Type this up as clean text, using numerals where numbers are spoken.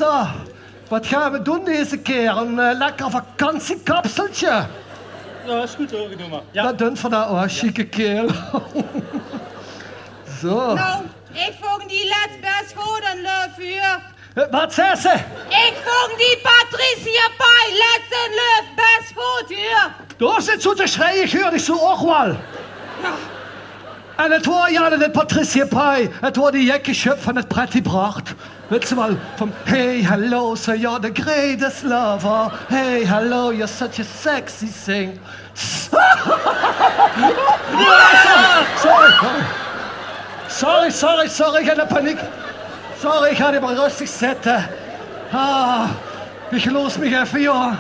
So, was haben du diese keer? Een lekker vakantiekapseltje. Ja, is goed hoor, doe maar. Ja. Dat doen we daar, chique kerel. Zo. Nou, ik vond die les best goed een leuk uur. Wat zei ze? Ik vond die Patricia Pai letzten leuk best goed uur. Du zit zo te schreien, ik hoor dich zo ook wel. En het was ja niet Patricia Pai, het was die jekkeschöpf van het Pretty Bracht. Weet je wel, van hey, hello, so you're the greatest lover. Hey, hello, you're such a sexy thing. Sorry, ik heb paniek. Sorry, ik ga die maar rustig zetten. Ich los mich even, ja.